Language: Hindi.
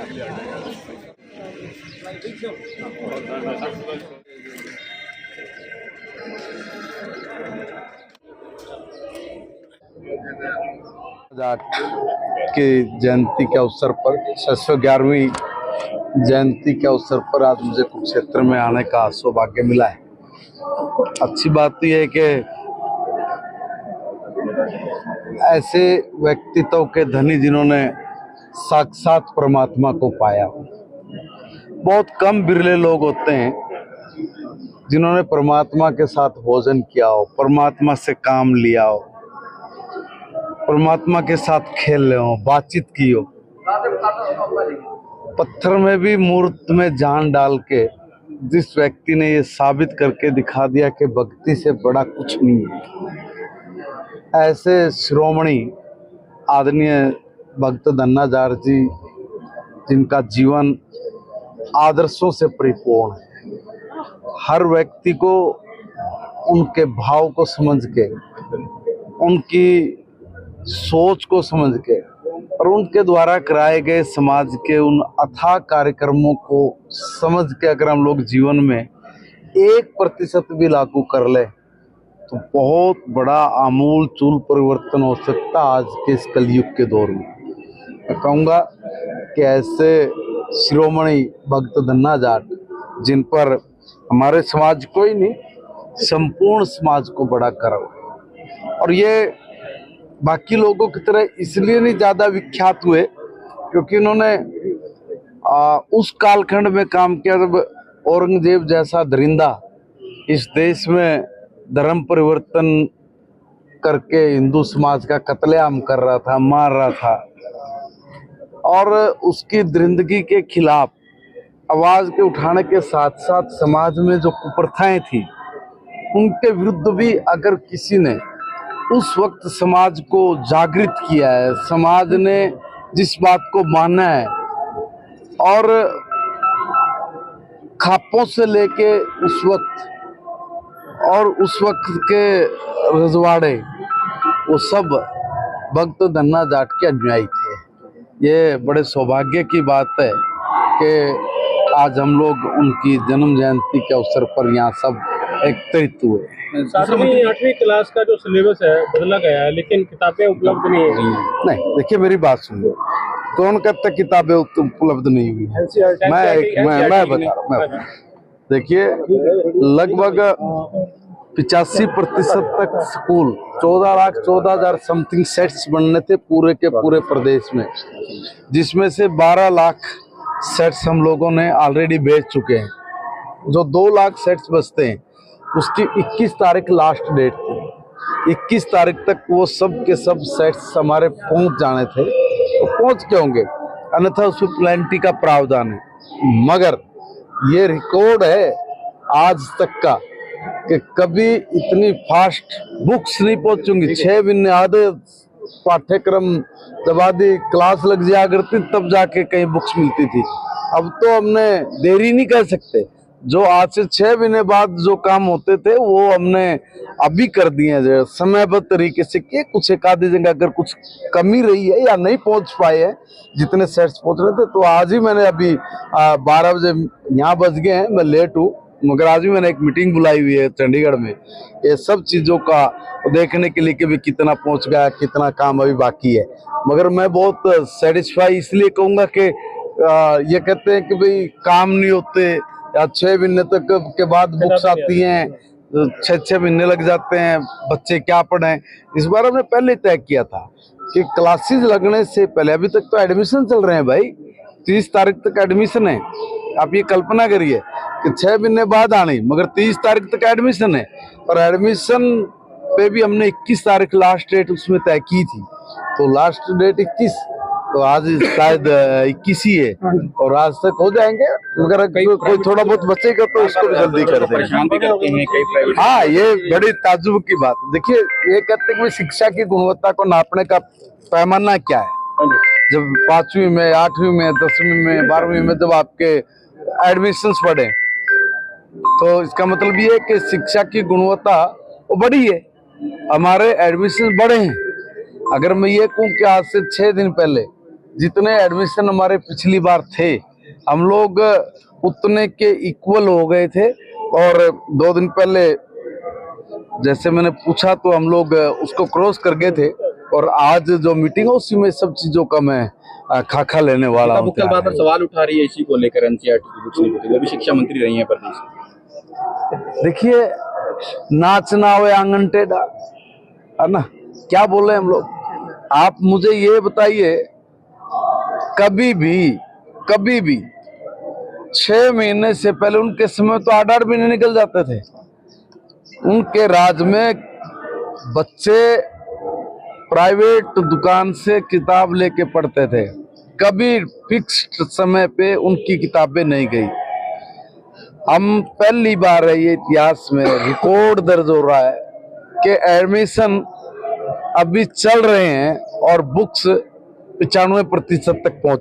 जाट की जयंती के अवसर पर 611वीं जयंती के अवसर पर आज मुझे कुरुक्षेत्र में आने का सौभाग्य मिला है। अच्छी बात यह है कि ऐसे व्यक्तित्व के धनी जिन्होंने साक्षात परमात्मा को पाया, बहुत कम बिरले लोग होते हैं जिन्होंने परमात्मा के साथ भोजन किया हो, परमात्मा से काम लिया हो, परमात्मा के साथ खेल रहे हो, बातचीत की हो। पत्थर में भी मूर्त में जान डाल के जिस व्यक्ति ने ये साबित करके दिखा दिया कि भक्ति से बड़ा कुछ नहीं है, ऐसे श्रोमणी आदरणीय भक्त धन्नाजार जी, जिनका जीवन आदर्शों से परिपूर्ण है, हर व्यक्ति को उनके भाव को समझ के, उनकी सोच को समझ के और उनके द्वारा कराए गए समाज के उन अथाह कार्यक्रमों को समझ के अगर हम लोग जीवन में 1% भी लागू कर ले तो बहुत बड़ा आमूल चूल परिवर्तन हो सकता आज के इस कलयुग के दौर में। मैं कहूँगा कि ऐसे शिरोमणि भक्त धन्ना जाट, जिन पर हमारे समाज को ही नहीं संपूर्ण समाज को बड़ा गर्व है, और ये बाकी लोगों की तरह इसलिए नहीं ज़्यादा विख्यात हुए क्योंकि उन्होंने उस कालखंड में काम किया जब औरंगजेब जैसा दरिंदा इस देश में धर्म परिवर्तन करके हिंदू समाज का कत्लेआम कर रहा था, मार रहा था, और उसकी दरिंदगी के खिलाफ आवाज़ के उठाने के साथ साथ समाज में जो कुप्रथाएं थी उनके विरुद्ध भी अगर किसी ने उस वक्त समाज को जागृत किया है, समाज ने जिस बात को माना है और खापों से लेके उस वक्त के रजवाड़े, वो सब भक्त धन्ना जाट के अनुयायी थे। ये बड़े सौभाग्य की बात है कि आज हम लोग उनकी जन्म जयंती के अवसर पर यहाँ सब एकत्रित हुए। 7वीं 8वीं क्लास का जो सिलेबस है बदला गया है, लेकिन किताबें उपलब्ध नहीं है। नहीं, देखिए मेरी बात सुनिए, कौन कहता किताबें उपलब्ध नहीं हुई है? मैं बता रहा हूँ। देखिए लगभग 85% तक स्कूल 14,14,000 समथिंग सेट्स बनने थे पूरे के पूरे प्रदेश में, जिसमें से 12 लाख सेट्स हम लोगों ने ऑलरेडी बेच चुके हैं। जो 2 लाख सेट्स बचते हैं उसकी 21 तारीख लास्ट डेट थी। 21 तारीख तक वो सब के सब सेट्स हमारे पहुंच जाने थे, तो पहुंच के होंगे, अन्यथा उसमें प्लेंटी का प्रावधान है। मगर ये रिकॉर्ड है आज तक का कि कभी इतनी फास्ट बुक्स नहीं पहुंचूंगी। 6 महीने आधे पाठ्यक्रम जब आधी क्लास लग जाया करती तब जाके कहीं बुक्स मिलती थी। अब तो हमने देरी नहीं कर सकते, जो आज से 6 महीने बाद जो काम होते थे वो हमने अभी कर दिए हैं समयबद्ध तरीके से। कि कुछ एक आधी जगह अगर कुछ कमी रही है या नहीं पहुंच पाए हैं जितने सेट्स पहुंच रहे थे, तो आज ही मैंने अभी 12 बजे यहाँ बज गए हैं, मैं लेट हूँ, मगर आज भी मैंने एक मीटिंग बुलाई हुई है चंडीगढ़ में ये सब चीज़ों का देखने के लिए कि भी कितना पहुँच गया, कितना काम अभी बाकी है। मगर मैं बहुत सेटिस्फाई इसलिए कहूँगा कि ये कहते हैं कि भाई काम नहीं होते या 6 महीने तक के बाद बुक्स आती हैं, 6 महीने लग जाते हैं, बच्चे क्या पढ़ें। इस बार हमने पहले तय किया था कि क्लासेस लगने से पहले, अभी तक तो एडमिशन चल रहे हैं भाई, 30 तारीख तक एडमिशन है। आप ये कल्पना करिए कि 6 महीने बाद आने, मगर 30 तारीख तक एडमिशन है, और एडमिशन पे भी हमने 21 तारीख लास्ट डेट उसमें तय की थी, तो लास्ट डेट 21, तो आज शायद 21 ही है और आज तक हो जाएंगे। मगर कोई थोड़ा बहुत बचेगा तो उसको भी जल्दी कर देंगे। हाँ, ये बड़ी ताज्जुब की बात। देखिए ये कहते हैं कि शिक्षा की गुणवत्ता को नापने का पैमाना क्या है। जब 5वीं में, 8वीं में, 10वीं में, 12वीं में जब आपके एडमिशन्स बढ़े तो इसका मतलब ये है कि शिक्षा की गुणवत्ता वो बढ़ी है, हमारे एडमिशन बढ़े हैं। अगर मैं ये कहूँ कि आज से 6 दिन पहले जितने एडमिशन हमारे पिछली बार थे हम लोग उतने के इक्वल हो गए थे। और 2 दिन पहले जैसे मैंने पूछा तो हम लोग उसको क्रॉस कर गए थे। और आज जो मीटिंग है उसी में सब चीजों का मैं खाका लेने वाला हूँ। मुख्य बात पर सवाल उठा रही है इसी को लेकर एनसीईआरटी की बुक्स नहीं होती, वो भी शिक्षा मंत्री रही हैं प्रदेश की। देखिए, नाचना हुए आंगन टेढ़ा, है ना, क्या बोले हम लोग। आप मुझे ये बताइए, कभी भी 6 महीने से पहले उनके समय तो 8-8 महीने निकल जाते थे। उनके राज में बच्चे प्राइवेट दुकान से किताब लेके पढ़ते थे, कभी फिक्स्ड समय पे उनकी किताबें नहीं गई। हम पहली बार है ये इतिहास में रिकॉर्ड दर्ज हो रहा है कि एडमिशन अभी चल रहे हैं और बुक्स 95% तक पहुंच